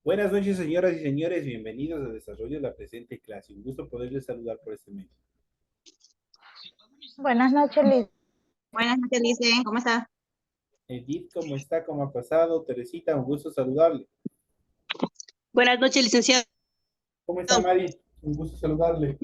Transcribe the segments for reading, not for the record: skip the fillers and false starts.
Buenas noches, señoras y señores. Bienvenidos a Desarrollo de la Presente Clase. Un gusto poderles saludar por este medio. Buenas noches, Liz. Buenas noches, Lice. ¿Cómo estás? Edith, ¿cómo está? ¿Cómo ha pasado? Teresita, un gusto saludarle. Buenas noches, licenciado. ¿Cómo está, Mari? Un gusto saludarle.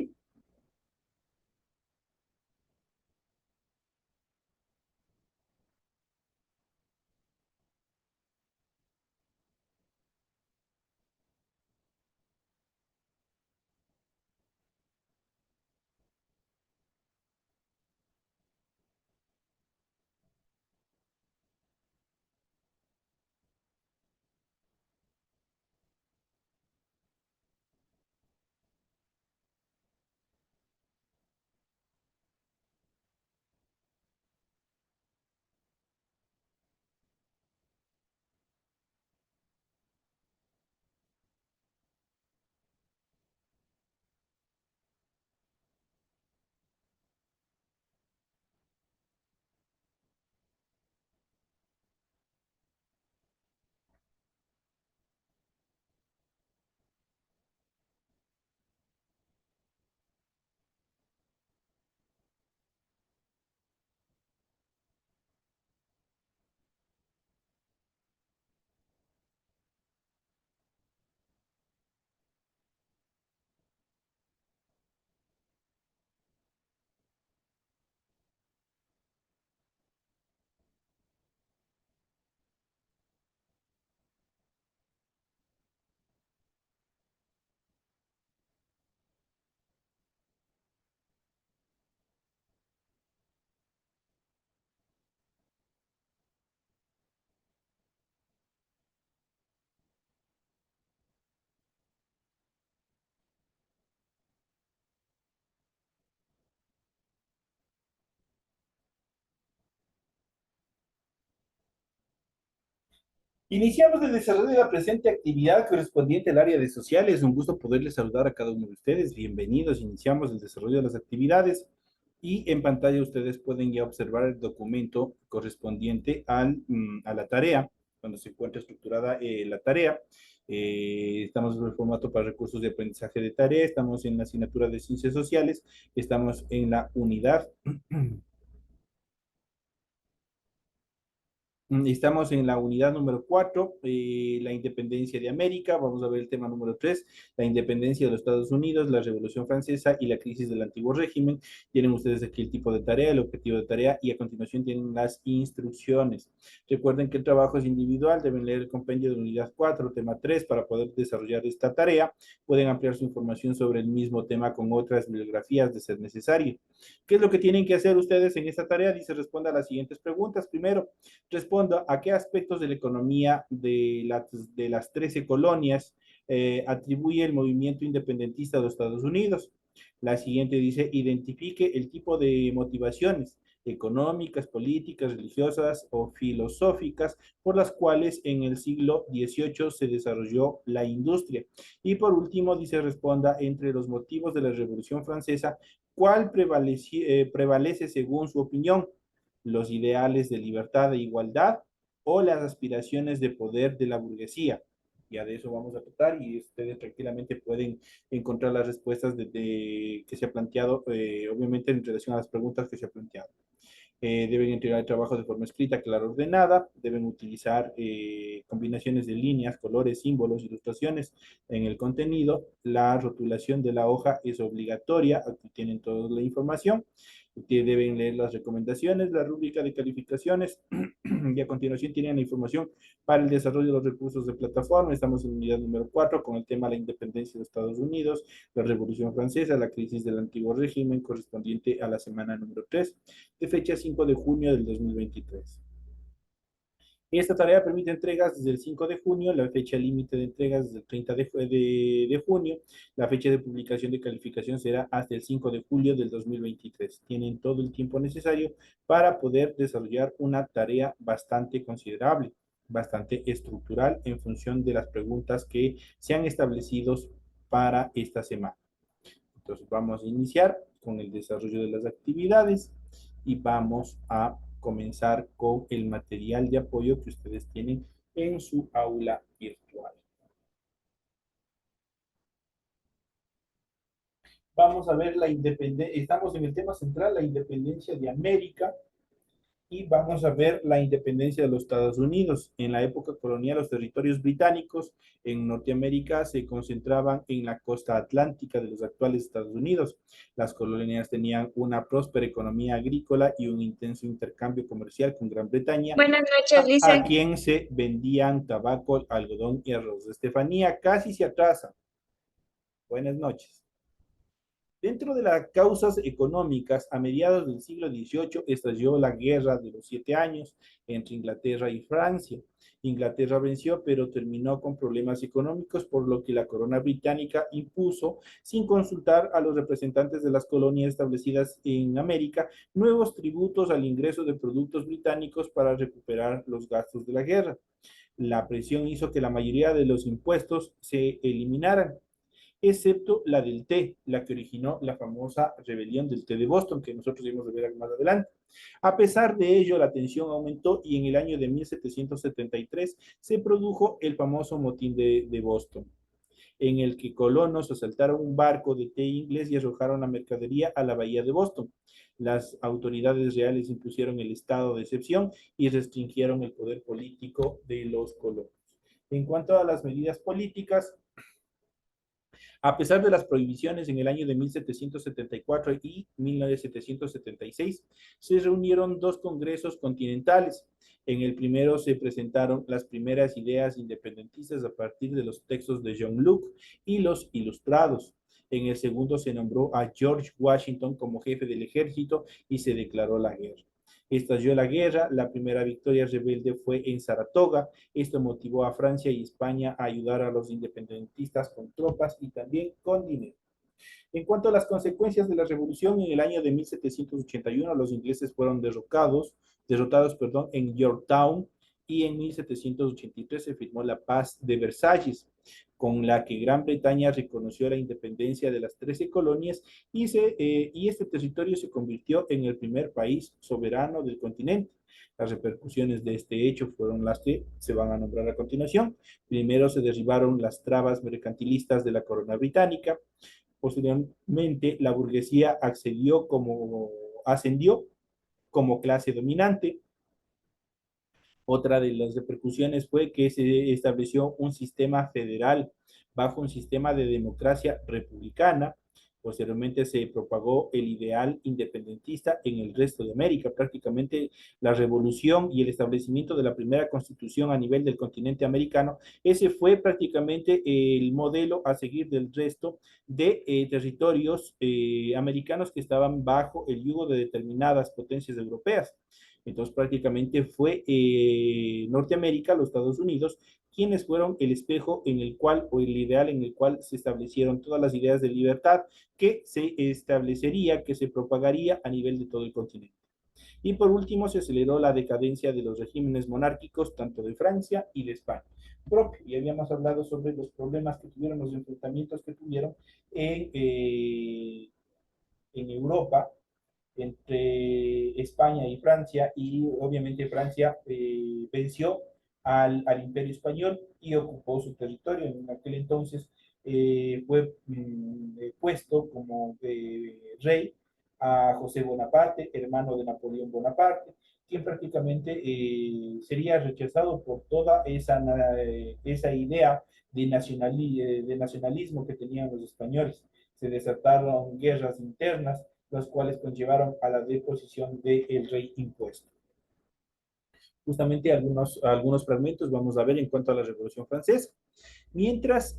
Iniciamos el desarrollo de la presente actividad correspondiente al área de sociales. Un gusto poderles saludar a cada uno de ustedes. Bienvenidos. Iniciamos el desarrollo de las actividades y en pantalla ustedes pueden ya observar el documento correspondiente a la tarea, cuando se encuentra estructurada la tarea. Estamos en el formato para recursos de aprendizaje de tarea, estamos en la asignatura de ciencias sociales, estamos en la unidad Estamos en la unidad número 4, la independencia de América. Vamos a ver el tema número 3, la independencia de los Estados Unidos, la Revolución Francesa y la crisis del antiguo régimen. Tienen ustedes aquí el tipo de tarea, el objetivo de tarea y a continuación tienen las instrucciones. Recuerden que el trabajo es individual, deben leer el compendio de la unidad 4, tema 3, para poder desarrollar esta tarea. Pueden ampliar su información sobre el mismo tema con otras bibliografías de ser necesario. ¿Qué es lo que tienen que hacer ustedes en esta tarea? Dice, responda a las siguientes preguntas. Primero, responda a qué aspectos de la economía de las 13 colonias atribuye el movimiento independentista de los Estados Unidos. La siguiente dice, identifique el tipo de motivaciones económicas, políticas, religiosas o filosóficas por las cuales en el siglo XVIII se desarrolló la industria. Y por último, dice, responda entre los motivos de la Revolución Francesa, ¿cuál prevalece según su opinión? ¿Los ideales de libertad e igualdad o las aspiraciones de poder de la burguesía? Ya de eso vamos a tratar y ustedes tranquilamente pueden encontrar las respuestas que se ha planteado, obviamente en relación a las preguntas que se ha planteado. Deben entregar el trabajo de forma escrita, clara, ordenada, deben utilizar combinaciones de líneas, colores, símbolos, ilustraciones en el contenido. La rotulación de la hoja es obligatoria, aquí tienen toda la información. Deben leer las recomendaciones, la rúbrica de calificaciones y a continuación tienen la información para el desarrollo de los recursos de plataforma. Estamos en unidad número 4 con el tema de la independencia de Estados Unidos, la Revolución Francesa, la crisis del antiguo régimen correspondiente a la semana número 3 de fecha 5 de junio del 2023. Esta tarea permite entregas desde el 5 de junio, la fecha límite de entregas desde el 30 de junio, la fecha de publicación de calificación será hasta el 5 de julio del 2023. Tienen todo el tiempo necesario para poder desarrollar una tarea bastante considerable, bastante estructural en función de las preguntas que se han establecido para esta semana. Entonces vamos a iniciar con el desarrollo de las actividades y vamos a comenzar con el material de apoyo que ustedes tienen en su aula virtual. Vamos a ver la independencia, estamos en el tema central, la independencia de América, y vamos a ver la independencia de los Estados Unidos. En la época colonial, los territorios británicos en Norteamérica se concentraban en la costa atlántica de los actuales Estados Unidos. Las colonias tenían una próspera economía agrícola y un intenso intercambio comercial con Gran Bretaña, Buenas noches, a Lice. quien se vendían tabaco, algodón y arroz. Estefanía casi se atrasa. Buenas noches. Dentro de las causas económicas, a mediados del siglo XVIII estalló la Guerra de los 7 Años entre Inglaterra y Francia. Inglaterra venció, pero terminó con problemas económicos, por lo que la corona británica impuso, sin consultar a los representantes de las colonias establecidas en América, nuevos tributos al ingreso de productos británicos para recuperar los gastos de la guerra. La presión hizo que la mayoría de los impuestos se eliminaran, excepto la del té, la que originó la famosa rebelión del té de Boston, que nosotros vamos a ver más adelante. A pesar de ello, la tensión aumentó y en el año de 1773 se produjo el famoso motín de Boston, en el que colonos asaltaron un barco de té inglés y arrojaron la mercadería a la bahía de Boston. Las autoridades reales impusieron el estado de excepción y restringieron el poder político de los colonos. En cuanto a las medidas políticas, a pesar de las prohibiciones en el año de 1774 y 1776, se reunieron dos congresos continentales. En el primero se presentaron las primeras ideas independentistas a partir de los textos de John Locke y los Ilustrados. En el segundo se nombró a George Washington como jefe del ejército y se declaró la guerra. Estalló la guerra, la primera victoria rebelde fue en Saratoga. Esto motivó a Francia y España a ayudar a los independentistas con tropas y también con dinero. En cuanto a las consecuencias de la revolución, en el año de 1781 los ingleses fueron derrotados en Yorktown, y en 1783 se firmó la Paz de Versalles, con la que Gran Bretaña reconoció la independencia de las 13 colonias y este territorio se convirtió en el primer país soberano del continente. Las repercusiones de este hecho fueron las que se van a nombrar a continuación. Primero se derribaron las trabas mercantilistas de la corona británica. Posteriormente, la burguesía ascendió como clase dominante. Otra de las repercusiones fue que se estableció un sistema federal bajo un sistema de democracia republicana. Posteriormente se propagó el ideal independentista en el resto de América. Prácticamente la revolución y el establecimiento de la primera constitución a nivel del continente americano, ese fue prácticamente el modelo a seguir del resto de territorios americanos que estaban bajo el yugo de determinadas potencias europeas. Entonces prácticamente fue Norteamérica, los Estados Unidos, quienes fueron el espejo en el cual, o el ideal en el cual se establecieron todas las ideas de libertad que se establecería, que se propagaría a nivel de todo el continente. Y por último, se aceleró la decadencia de los regímenes monárquicos, tanto de Francia y de España. Propio, y habíamos hablado sobre los problemas que tuvieron, los enfrentamientos que tuvieron en Europa, entre España y Francia, y obviamente Francia venció al Imperio Español y ocupó su territorio. En aquel entonces fue puesto como rey a José Bonaparte, hermano de Napoleón Bonaparte, quien prácticamente sería rechazado por toda esa idea de nacionalismo que tenían los españoles. Se desataron guerras internas, los cuales conllevaron a la deposición del rey impuesto. Justamente algunos fragmentos vamos a ver en cuanto a la Revolución Francesa. Mientras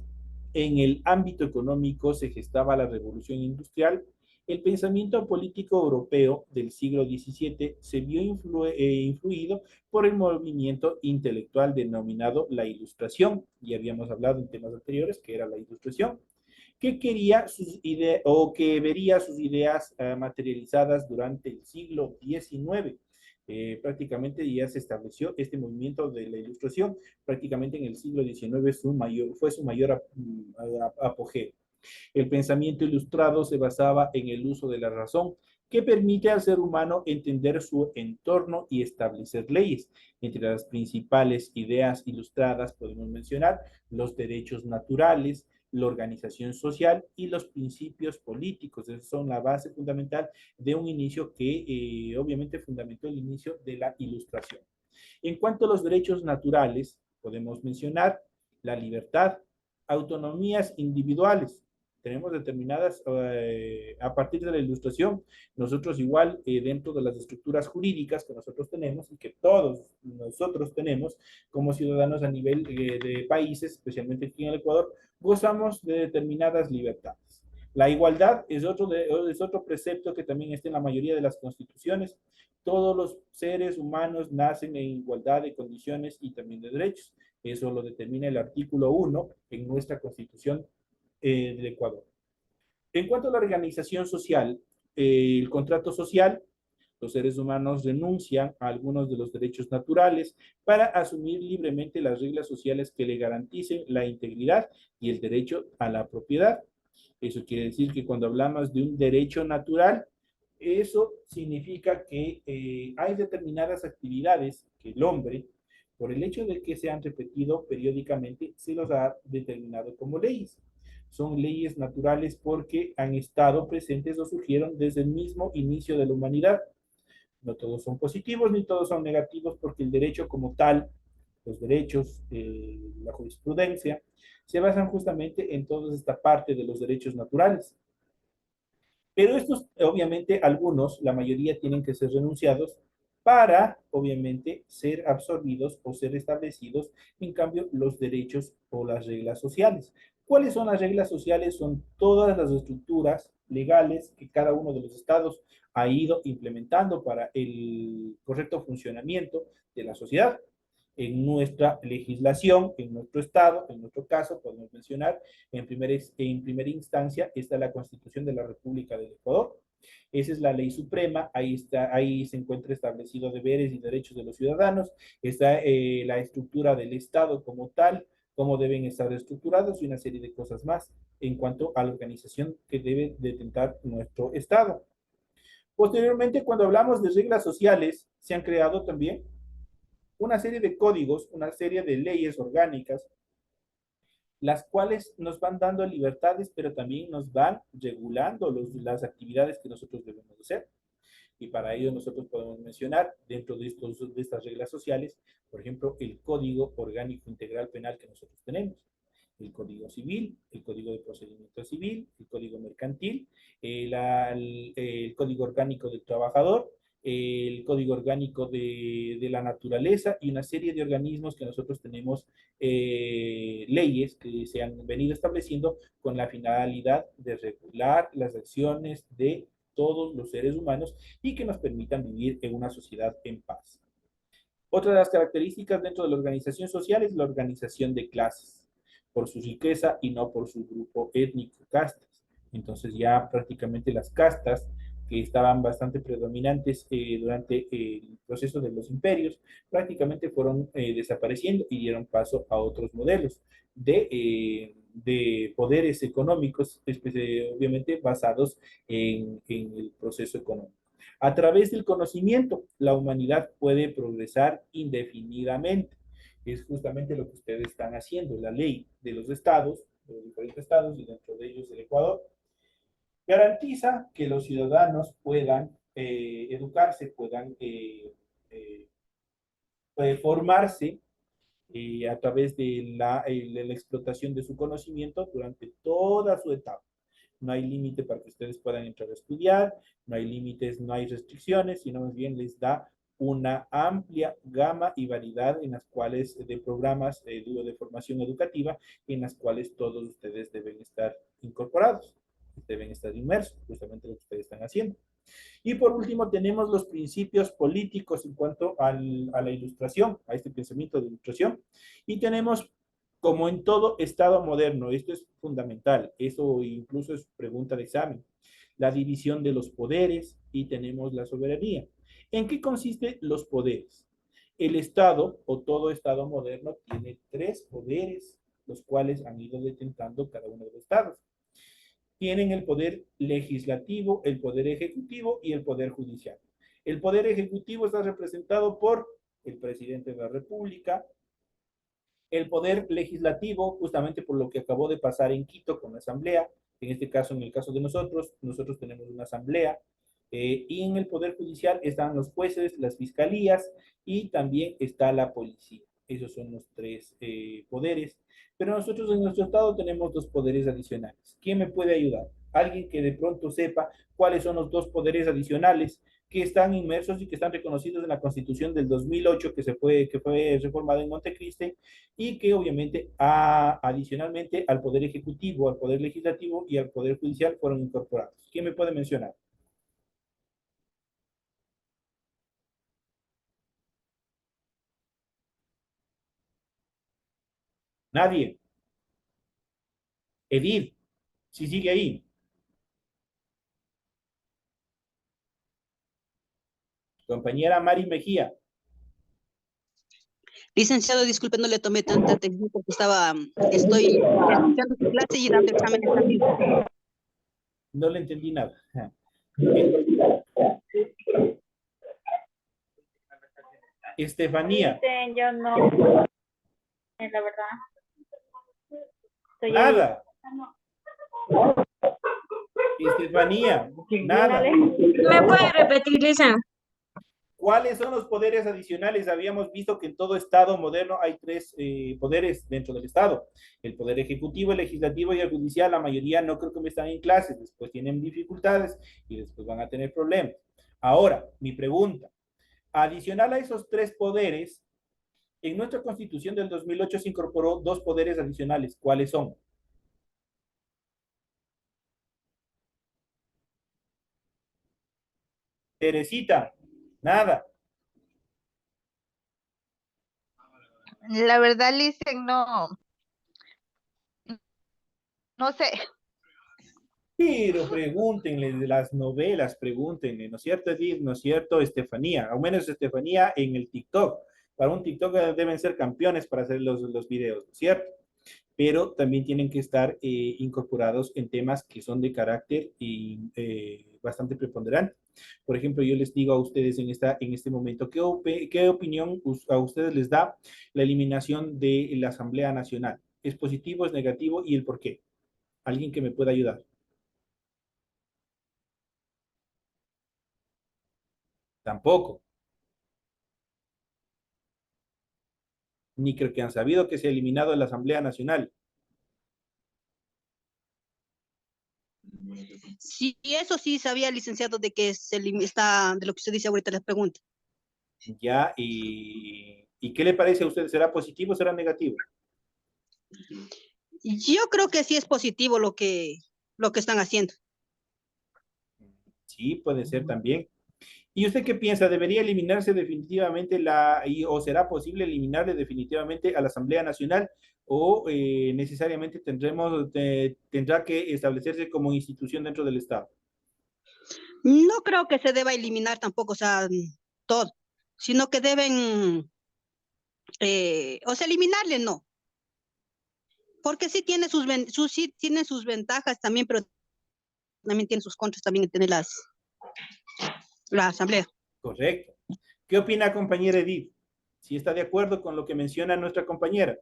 en el ámbito económico se gestaba la Revolución Industrial, el pensamiento político europeo del siglo XVII se vio influido por el movimiento intelectual denominado la Ilustración. Ya habíamos hablado en temas anteriores que era la Ilustración, que quería sus ideas o que vería sus ideas materializadas durante el siglo XIX. Prácticamente ya se estableció este movimiento de la Ilustración, prácticamente en el siglo XIX fue su mayor apogeo. El pensamiento ilustrado se basaba en el uso de la razón, que permite al ser humano entender su entorno y establecer leyes. Entre las principales ideas ilustradas podemos mencionar los derechos naturales, la organización social y los principios políticos. Esos son la base fundamental de un inicio que obviamente fundamentó el inicio de la Ilustración. En cuanto a los derechos naturales, podemos mencionar la libertad, autonomías individuales. Tenemos determinadas, a partir de la Ilustración, nosotros igual dentro de las estructuras jurídicas que nosotros tenemos y que todos nosotros tenemos como ciudadanos a nivel de países, especialmente aquí en el Ecuador, gozamos de determinadas libertades. La igualdad es otro precepto que también está en la mayoría de las constituciones. Todos los seres humanos nacen en igualdad de condiciones y también de derechos. Eso lo determina el artículo 1 en nuestra Constitución del Ecuador. En cuanto a la organización social, el contrato social, los seres humanos renuncian a algunos de los derechos naturales para asumir libremente las reglas sociales que le garanticen la integridad y el derecho a la propiedad. Eso quiere decir que cuando hablamos de un derecho natural, eso significa que hay determinadas actividades que el hombre, por el hecho de que se han repetido periódicamente, se los ha determinado como leyes. Son leyes naturales porque han estado presentes o surgieron desde el mismo inicio de la humanidad. No todos son positivos ni todos son negativos porque el derecho como tal, los derechos, la jurisprudencia, se basan justamente en toda esta parte de los derechos naturales. Pero estos, obviamente, algunos, la mayoría tienen que ser renunciados para, obviamente, ser absorbidos o ser establecidos, en cambio, los derechos o las reglas sociales. ¿Cuáles son las reglas sociales? Son todas las estructuras legales que cada uno de los estados ha ido implementando para el correcto funcionamiento de la sociedad. En nuestra legislación, en nuestro estado, en nuestro caso, podemos mencionar, en primera instancia está la Constitución de la República del Ecuador. Esa es la ley suprema, ahí se encuentra establecido deberes y derechos de los ciudadanos, está la estructura del Estado como tal, cómo deben estar estructurados y una serie de cosas más en cuanto a la organización que debe detentar nuestro Estado. Posteriormente, cuando hablamos de reglas sociales, se han creado también una serie de códigos, una serie de leyes orgánicas, las cuales nos van dando libertades, pero también nos van regulando las actividades que nosotros debemos hacer. Y para ello nosotros podemos mencionar dentro de estas reglas sociales, por ejemplo, el Código Orgánico Integral Penal que nosotros tenemos, el Código Civil, el Código de Procedimiento Civil, el Código Mercantil, el Código Orgánico del Trabajador, el Código Orgánico de la Naturaleza y una serie de organismos que nosotros tenemos, leyes que se han venido estableciendo con la finalidad de regular las acciones de todos los seres humanos y que nos permitan vivir en una sociedad en paz. Otra de las características dentro de la organización social es la organización de clases, por su riqueza y no por su grupo étnico, castas. Entonces ya prácticamente las castas que estaban bastante predominantes durante el proceso de los imperios, prácticamente fueron desapareciendo y dieron paso a otros modelos de poderes económicos, obviamente basados en el proceso económico. A través del conocimiento, la humanidad puede progresar indefinidamente. Es justamente lo que ustedes están haciendo. La ley de los estados, de los diferentes estados, y dentro de ellos el Ecuador, garantiza que los ciudadanos puedan educarse, puedan formarse a través de la explotación de su conocimiento durante toda su etapa. No hay límite para que ustedes puedan entrar a estudiar, no hay límites, no hay restricciones, sino más bien les da una amplia gama y variedad en las cuales, de programas de formación educativa, en las cuales todos ustedes deben estar incorporados, deben estar inmersos, justamente lo que ustedes están haciendo. Y por último tenemos los principios políticos en cuanto a la ilustración, a este pensamiento de ilustración, y tenemos, como en todo Estado moderno, esto es fundamental, eso incluso es pregunta de examen, la división de los poderes y tenemos la soberanía. ¿En qué consisten los poderes? El Estado o todo Estado moderno tiene tres poderes, los cuales han ido detentando cada uno de los estados. Tienen el poder legislativo, el poder ejecutivo y el poder judicial. El poder ejecutivo está representado por el presidente de la República, El poder legislativo, justamente por lo que acabó de pasar en Quito con la asamblea, en este caso, en el caso de nosotros tenemos una asamblea, y en el poder judicial están los jueces, las fiscalías y también está la policía. Esos son los tres poderes. Pero nosotros en nuestro estado tenemos dos poderes adicionales. ¿Quién me puede ayudar? Alguien que de pronto sepa cuáles son los dos poderes adicionales que están inmersos y que están reconocidos en la Constitución del 2008 que fue reformada en Montecristi y que obviamente adicionalmente al Poder Ejecutivo, al Poder Legislativo y al Poder Judicial fueron incorporados. ¿Quién me puede mencionar? Nadie. Edith, si sigue ahí. Compañera Mari Mejía. Licenciado, disculpe, no le tomé tanta atención porque estoy escuchando su clase y dando exámenes también. No le entendí nada. Estefanía. Yo no, la verdad. Nada. Estefanía. Nada. ¿Me puede repetir, Lisa? ¿Cuáles son los poderes adicionales? Habíamos visto que en todo Estado moderno hay tres poderes dentro del Estado. El poder ejecutivo, el legislativo y el judicial. La mayoría no creo que me están en clases, después tienen dificultades y después van a tener problemas. Ahora, mi pregunta. Adicional a esos tres poderes, en nuestra Constitución del 2008 se incorporó dos poderes adicionales. ¿Cuáles son? Teresita, nada. La verdad, Licen, no sé. Pero pregúntenle de las novelas, pregúntenle, ¿no es cierto, Edith? ¿No es cierto, Estefanía? Al menos Estefanía en el TikTok. Para un TikTok deben ser campeones para hacer los videos, ¿no es cierto? Pero también tienen que estar incorporados en temas que son de carácter y bastante preponderante. Por ejemplo, yo les digo a ustedes en este momento, ¿qué opinión a ustedes les da la eliminación de la Asamblea Nacional? ¿Es positivo, es negativo y el por qué? ¿Alguien que me pueda ayudar? Tampoco. Ni creo que han sabido que se ha eliminado la Asamblea Nacional. Sí, eso sí sabía, licenciado, de que está, de lo que usted dice ahorita, les pregunto. Ya, ¿y qué le parece a usted? ¿Será positivo o será negativo? Yo creo que sí es positivo lo que están haciendo. Sí, puede ser también. ¿Y usted qué piensa? ¿Debería eliminarse definitivamente o será posible eliminarle definitivamente a la Asamblea Nacional o necesariamente tendrá que establecerse como institución dentro del Estado? No creo que se deba eliminar tampoco, o sea, todo, sino que deben, o sea, eliminarle no, porque sí tiene sí tiene sus ventajas también, pero también tiene sus contras también tener la asamblea. Correcto. ¿Qué opina, compañera Edith? Si está de acuerdo con lo que menciona nuestra compañera.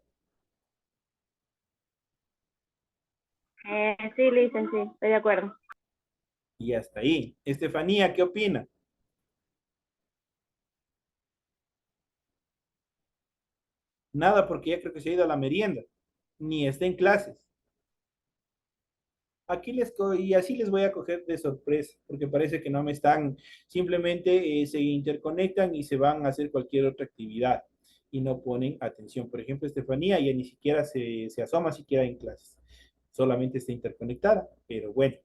Sí, Lisa, sí, estoy de acuerdo. Y hasta ahí. Estefanía, ¿qué opina? Nada, porque ya creo que se ha ido a la merienda, ni está en clases. Y así les voy a coger de sorpresa, porque parece que no me están, simplemente se interconectan y se van a hacer cualquier otra actividad y no ponen atención. Por ejemplo, Estefanía ya ni siquiera se asoma siquiera en clases, solamente está interconectada, pero bueno.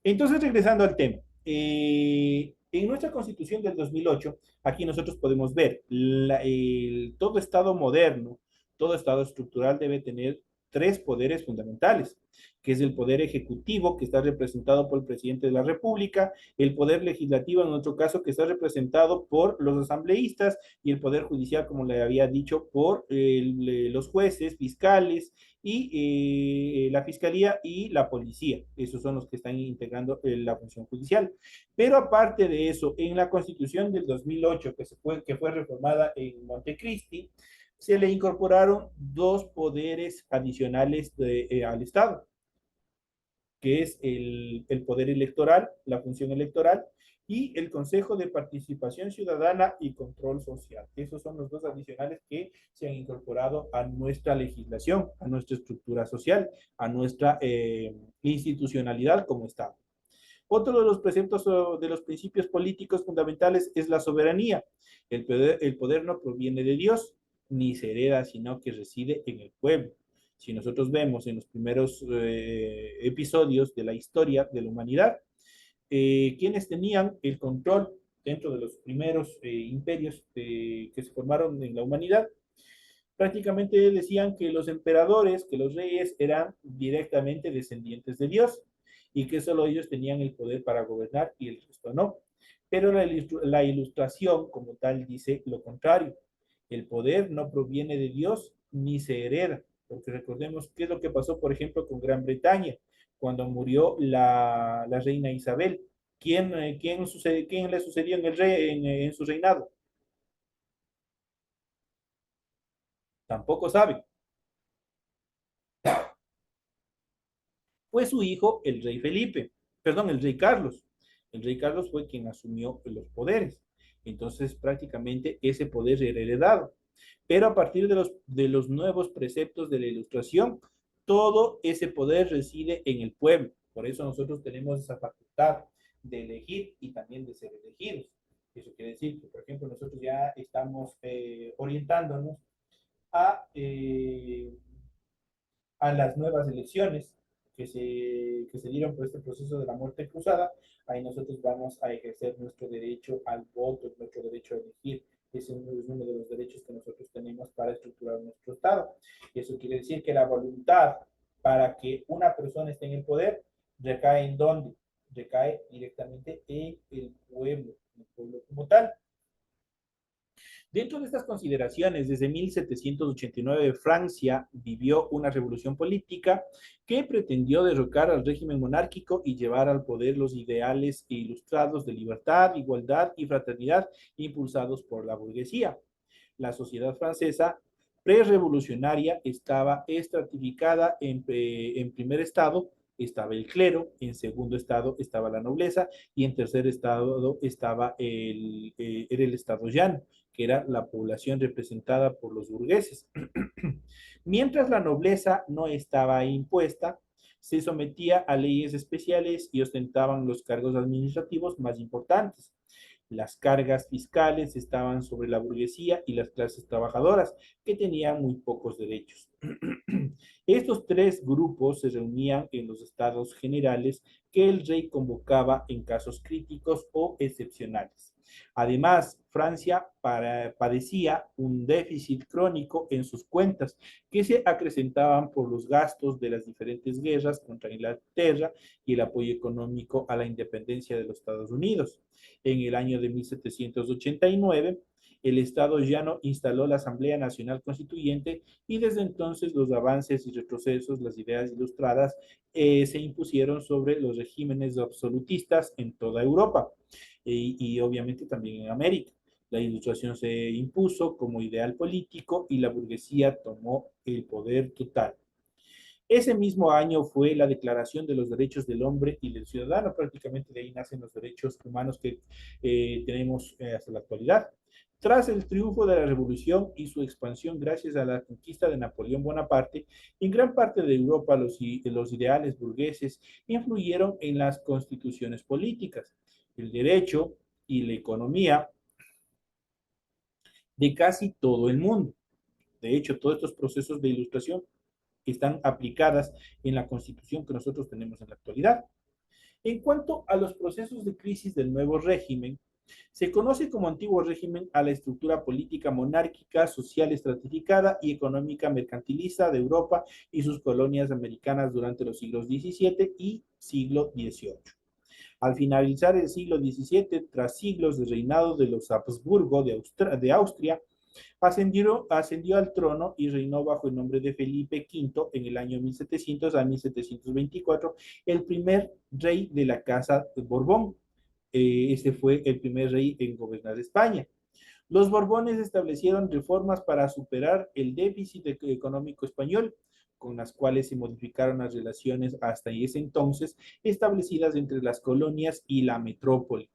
Entonces, regresando al tema. En nuestra Constitución del 2008, aquí nosotros podemos ver, todo Estado moderno, todo Estado estructural debe tener tres poderes fundamentales, que es el poder ejecutivo, que está representado por el presidente de la República, el poder legislativo, en otro caso, que está representado por los asambleístas, y el poder judicial, como le había dicho, por los jueces, fiscales, y la fiscalía y la policía. Esos son los que están integrando la función judicial. Pero aparte de eso, en la Constitución del 2008, que fue reformada en Montecristi, se le incorporaron dos poderes adicionales al Estado, que es el poder electoral, la función electoral, y el Consejo de Participación Ciudadana y Control Social. Esos son los dos adicionales que se han incorporado a nuestra legislación, a nuestra estructura social, a nuestra institucionalidad como Estado. Otro de los preceptos o de los principios políticos fundamentales es la soberanía. El poder no proviene de Dios, ni se hereda, sino que reside en el pueblo. Si nosotros vemos en los primeros episodios de la historia de la humanidad, quienes tenían el control dentro de los primeros imperios que se formaron en la humanidad, prácticamente decían que los emperadores, que los reyes eran directamente descendientes de Dios y que solo ellos tenían el poder para gobernar y el resto no. Pero la ilustración como tal dice lo contrario. El poder no proviene de Dios ni se hereda, porque recordemos qué es lo que pasó, por ejemplo, con Gran Bretaña, cuando murió la reina Isabel. ¿Quién le sucedió en su reinado? Tampoco sabe. Fue su hijo, el rey Felipe, perdón, el rey Carlos. El rey Carlos fue quien asumió los poderes. Entonces, prácticamente ese poder era heredado. Pero a partir de los nuevos preceptos de la Ilustración, todo ese poder reside en el pueblo. Por eso nosotros tenemos esa facultad de elegir y también de ser elegidos. Eso quiere decir que, por ejemplo, nosotros ya estamos orientándonos a a las nuevas elecciones que se dieron por este proceso de la muerte cruzada. Ahí nosotros vamos a ejercer nuestro derecho al voto, nuestro derecho a elegir. Ese es uno de los derechos que nosotros tenemos para estructurar nuestro Estado. Eso quiere decir que la voluntad para que una persona esté en el poder recae en dónde? Recae directamente en el pueblo como tal. Dentro de estas consideraciones, desde 1789 Francia vivió una revolución política que pretendió derrocar al régimen monárquico y llevar al poder los ideales ilustrados de libertad, igualdad y fraternidad impulsados por la burguesía. La sociedad francesa prerevolucionaria estaba estratificada en primer estado estaba el clero, en segundo estado estaba la nobleza y en tercer estado estaba era el estado llano, que era la población representada por los burgueses. Mientras la nobleza no estaba impuesta, se sometía a leyes especiales y ostentaban los cargos administrativos más importantes. Las cargas fiscales estaban sobre la burguesía y las clases trabajadoras, que tenían muy pocos derechos. Estos tres grupos se reunían en los estados generales que el rey convocaba en casos críticos o excepcionales. Además, Francia padecía un déficit crónico en sus cuentas que se acrecentaban por los gastos de las diferentes guerras contra Inglaterra y el apoyo económico a la independencia de los Estados Unidos. En el año de 1789, el Estado llano instaló la Asamblea Nacional Constituyente y desde entonces los avances y retrocesos, las ideas ilustradas, se impusieron sobre los regímenes absolutistas en toda Europa y obviamente también en América. La ilustración se impuso como ideal político y la burguesía tomó el poder total. Ese mismo año fue la Declaración de los Derechos del Hombre y del Ciudadano, prácticamente de ahí nacen los derechos humanos que tenemos hasta la actualidad. Tras el triunfo de la Revolución y su expansión gracias a la conquista de Napoleón Bonaparte, en gran parte de Europa los ideales burgueses influyeron en las constituciones políticas, el derecho y la economía de casi todo el mundo. De hecho, todos estos procesos de ilustración están aplicadas en la constitución que nosotros tenemos en la actualidad. En cuanto a los procesos de crisis del nuevo régimen, se conoce como antiguo régimen a la estructura política monárquica, social estratificada y económica mercantilista de Europa y sus colonias americanas durante los siglos XVII y siglo XVIII. Al finalizar el siglo XVII, tras siglos de reinado de los Habsburgo de Austria, ascendió al trono y reinó bajo el nombre de Felipe V en el año 1700 a 1724, el primer rey de la Casa de Borbón. Este fue el primer rey en gobernar España. Los Borbones establecieron reformas para superar el déficit económico español, con las cuales se modificaron las relaciones hasta ese entonces establecidas entre las colonias y la metrópoli.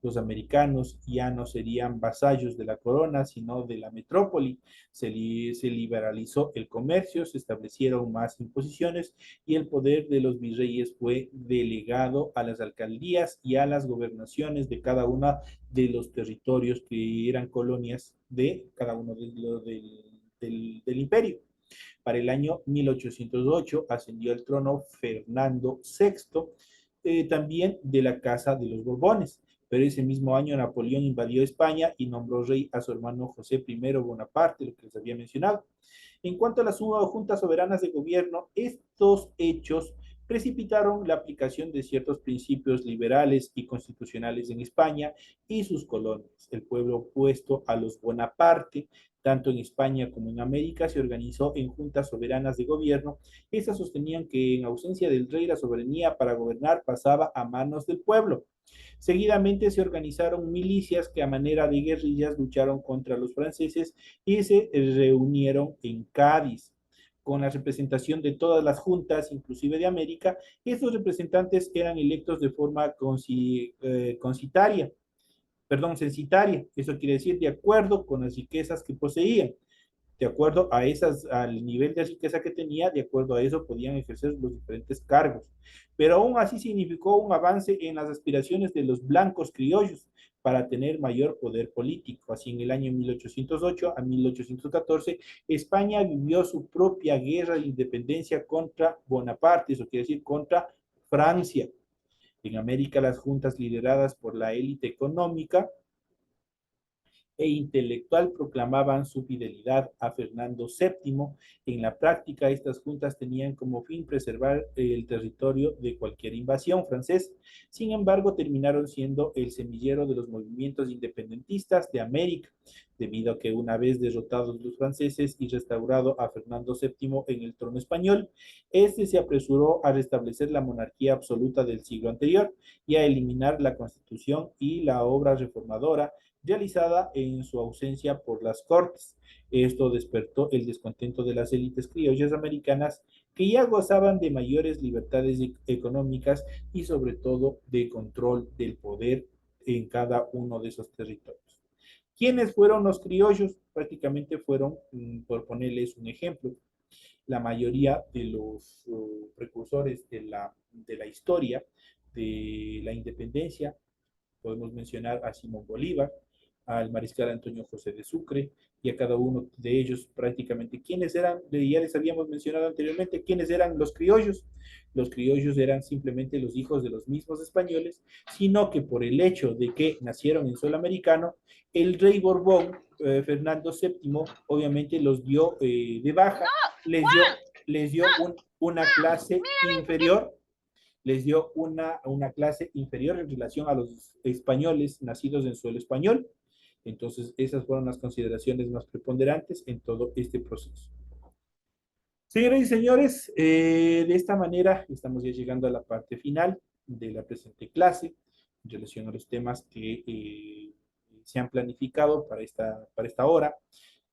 Los americanos ya no serían vasallos de la corona, sino de la metrópoli. Se liberalizó el comercio, se establecieron más imposiciones y el poder de los virreyes fue delegado a las alcaldías y a las gobernaciones de cada uno de los territorios que eran colonias de cada uno del imperio. Para el año 1808 ascendió al trono Fernando VI, también de la Casa de los Borbones. Pero ese mismo año Napoleón invadió España y nombró rey a su hermano José I Bonaparte, lo que les había mencionado. En cuanto a las juntas soberanas de gobierno, estos hechos precipitaron la aplicación de ciertos principios liberales y constitucionales en España y sus colonias. El pueblo opuesto a los Bonaparte, tanto en España como en América, se organizó en juntas soberanas de gobierno. Estas sostenían que en ausencia del rey la soberanía para gobernar pasaba a manos del pueblo. Seguidamente se organizaron milicias que a manera de guerrillas lucharon contra los franceses y se reunieron en Cádiz con la representación de todas las juntas, inclusive de América. Estos representantes eran electos de forma censitaria. Eso quiere decir de acuerdo con las riquezas que poseían. De acuerdo a al nivel de riqueza que tenía, de acuerdo a eso podían ejercer los diferentes cargos. Pero aún así significó un avance en las aspiraciones de los blancos criollos para tener mayor poder político. Así, en el año 1808 a 1814, España vivió su propia guerra de independencia contra Bonaparte, eso quiere decir contra Francia. En América, las juntas lideradas por la élite económica e intelectual proclamaban su fidelidad a Fernando VII. En la práctica, estas juntas tenían como fin preservar el territorio de cualquier invasión francesa. Sin embargo, terminaron siendo el semillero de los movimientos independentistas de América, debido a que una vez derrotados los franceses y restaurado a Fernando VII en el trono español, este se apresuró a restablecer la monarquía absoluta del siglo anterior y a eliminar la Constitución y la obra reformadora realizada en su ausencia por las Cortes. Esto despertó el descontento de las élites criollas americanas, que ya gozaban de mayores libertades económicas y sobre todo de control del poder en cada uno de esos territorios. ¿Quiénes fueron los criollos? Prácticamente fueron, por ponerles un ejemplo, la mayoría de los precursores de la historia de la independencia. Podemos mencionar a Simón Bolívar, al mariscal Antonio José de Sucre, y a cada uno de ellos prácticamente. ¿Quiénes eran? Ya les habíamos mencionado anteriormente, ¿quiénes eran los criollos? Los criollos eran simplemente los hijos de los mismos españoles, sino que por el hecho de que nacieron en suelo americano, el rey Borbón, Fernando VII, obviamente los dio de baja, les dio una clase inferior, les dio una clase inferior en relación a los españoles nacidos en suelo español. Entonces, esas fueron las consideraciones más preponderantes en todo este proceso. Señoras y señores, de esta manera estamos ya llegando a la parte final de la presente clase en relación a los temas que se han planificado para esta hora.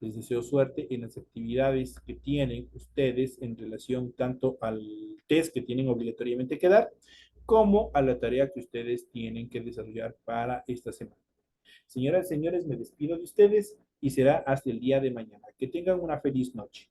Les deseo suerte en las actividades que tienen ustedes en relación tanto al test que tienen obligatoriamente que dar, como a la tarea que ustedes tienen que desarrollar para esta semana. Señoras y señores, me despido de ustedes y será hasta el día de mañana. Que tengan una feliz noche.